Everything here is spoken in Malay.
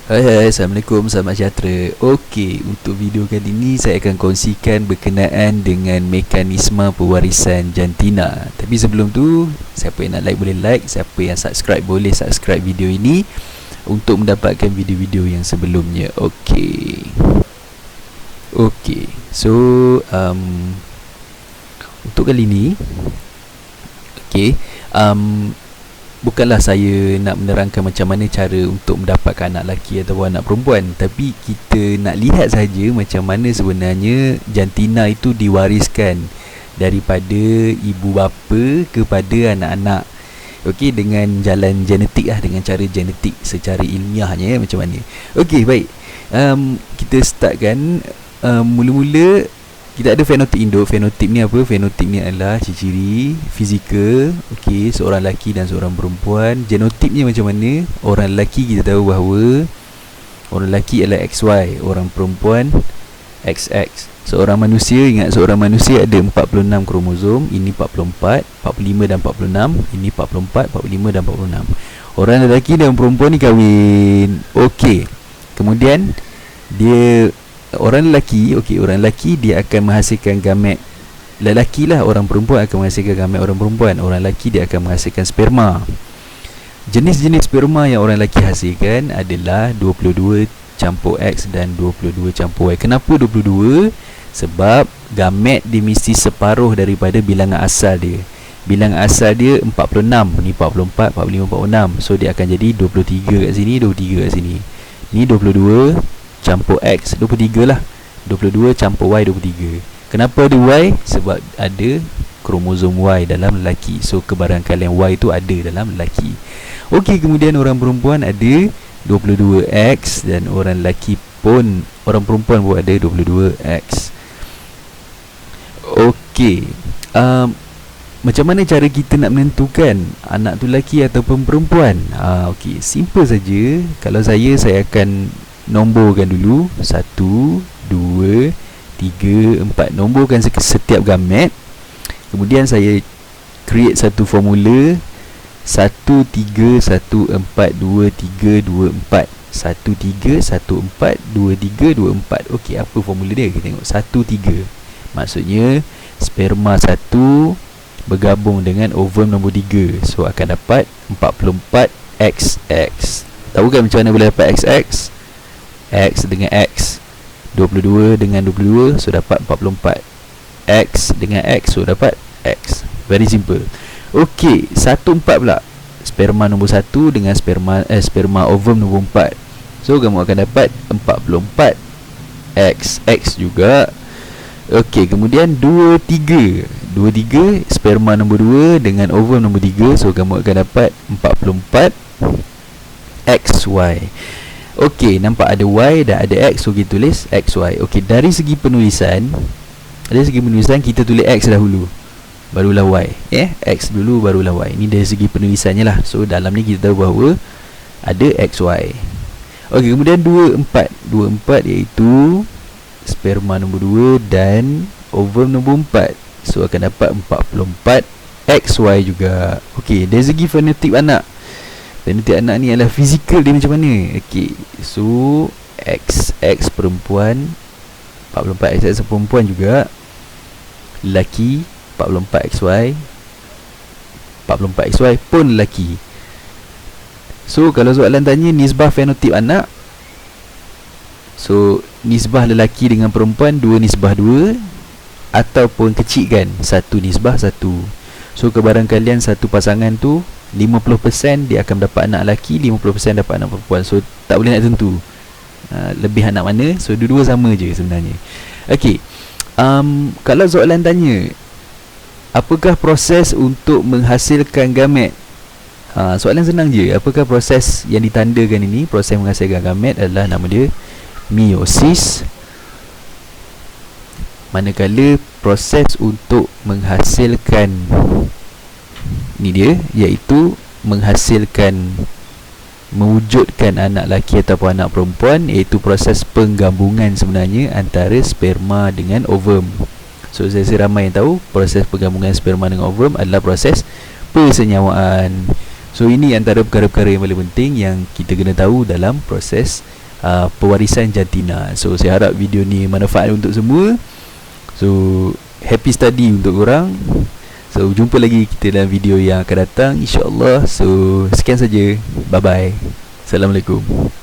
Hai, Assalamualaikum, selamat sejahtera. Okey, untuk video kali ini saya akan kongsikan berkenaan dengan mekanisme pewarisan jantina. Tapi sebelum tu, siapa yang nak like boleh like, siapa yang subscribe boleh subscribe video ini untuk mendapatkan video-video yang sebelumnya. Okey, so untuk kali ini, okey, bukanlah saya nak menerangkan macam mana cara untuk mendapatkan anak lelaki atau anak perempuan, tapi kita nak lihat saja macam mana sebenarnya jantina itu diwariskan daripada ibu bapa kepada anak-anak. Okey, dengan jalan genetik lah, dengan cara genetik secara ilmiahnya macam mana. Okey, baik. Kita startkan. Mula-mula kita ada fenotip induk. Fenotip ni apa? Fenotip ni adalah ciri-ciri fizikal, okey, seorang lelaki dan seorang perempuan. Genotipnya macam mana? Orang lelaki kita tahu bahawa orang lelaki adalah XY, orang perempuan XX. Seorang manusia, ingat seorang manusia ada 46 kromosom. Ini 44, 45 dan 46. Ini 44, 45 dan 46. Orang lelaki dan perempuan ni kahwin. Okey. Kemudian dia orang lelaki, okey, orang lelaki dia akan menghasilkan gamet lelaki lah, orang perempuan akan menghasilkan gamet orang perempuan. Orang lelaki dia akan menghasilkan sperma. Jenis-jenis sperma yang orang lelaki hasilkan adalah 22 campur X dan 22 campur Y. Kenapa 22? Sebab gamet dia mesti separuh daripada bilangan asal dia. Bilangan asal dia 46, ni 44, 45, 46. So dia akan jadi 23 kat sini, 23 kat sini. Ni 22 campur X, 23 lah. 22 campur Y, 23. Kenapa ada Y? Sebab ada kromosom Y dalam lelaki. So kebarangkalian Y tu ada dalam lelaki. Okey, kemudian orang perempuan ada 22X dan orang lelaki pun, orang perempuan pun ada 22X. Okey, macam mana cara kita nak menentukan anak tu lelaki ataupun perempuan? Okey, simple saja. Kalau saya akan nomborkan dulu 1, 2, 3, 4. Nomborkan setiap gamet. Kemudian saya create satu formula 1, 3, 1, 4, 2, 3, 2, 4. 1, 3, 1, 4, 2, 3, 2, 4. Okey, apa formula dia? Kita tengok 1, 3. Maksudnya sperma 1 bergabung dengan ovum nombor 3. So akan dapat 44 XX. Tahu kan macam mana boleh dapat XX? X dengan X, 22 dengan 22, so dapat 44. X dengan X, so dapat X. Very simple. Okey, 14 pula. Sperma nombor 1 dengan sperma ovum nombor 4. So kamu akan dapat 44 X. X juga. Okey, kemudian 23. 23 sperma nombor 2 dengan ovum nombor 3. So kamu akan dapat 44 XY. Okey, nampak ada Y dan ada X. So kita tulis XY. Okey, dari segi penulisan, kita tulis X dahulu, barulah Y. X dulu barulah Y. Ini dari segi penulisannya lah. So dalam ni kita tahu bahawa ada XY. Okey, kemudian 24. 24 iaitu sperma nombor 2 dan ovum nombor 4. So akan dapat 44 XY juga. Okey, dari segi fenotip anak, fenotip anak ni adalah fizikal dia macam mana. Okey, so XX perempuan, 44 XX perempuan juga. Lelaki 44 XY, 44 XY pun lelaki. So kalau soalan tanya nisbah fenotip anak, so nisbah lelaki dengan perempuan 2 nisbah 2, ataupun kecilkan 1 nisbah 1. So kebarangkalian satu pasangan tu 50% dia akan dapat anak lelaki, 50% dapat anak perempuan. So tak boleh nak tentu lebih anak mana. So dua-dua sama je sebenarnya. Okey, kalau soalan tanya apakah proses untuk menghasilkan gamet, soalan senang je. Apakah proses yang ditandakan ini? Proses menghasilkan gamet adalah nama dia meiosis. Manakala proses untuk menghasilkan ni dia, iaitu mewujudkan anak lelaki ataupun anak perempuan, iaitu proses penggabungan sebenarnya antara sperma dengan ovum. So saya ramai yang tahu proses penggabungan sperma dengan ovum adalah proses persenyawaan. So ini antara perkara-perkara yang paling penting yang kita kena tahu dalam proses pewarisan jantina. So saya harap video ni manfaat untuk semua. So happy study untuk korang. So jumpa lagi kita dalam video yang akan datang, insya-Allah. So sekian saja. Bye bye. Assalamualaikum.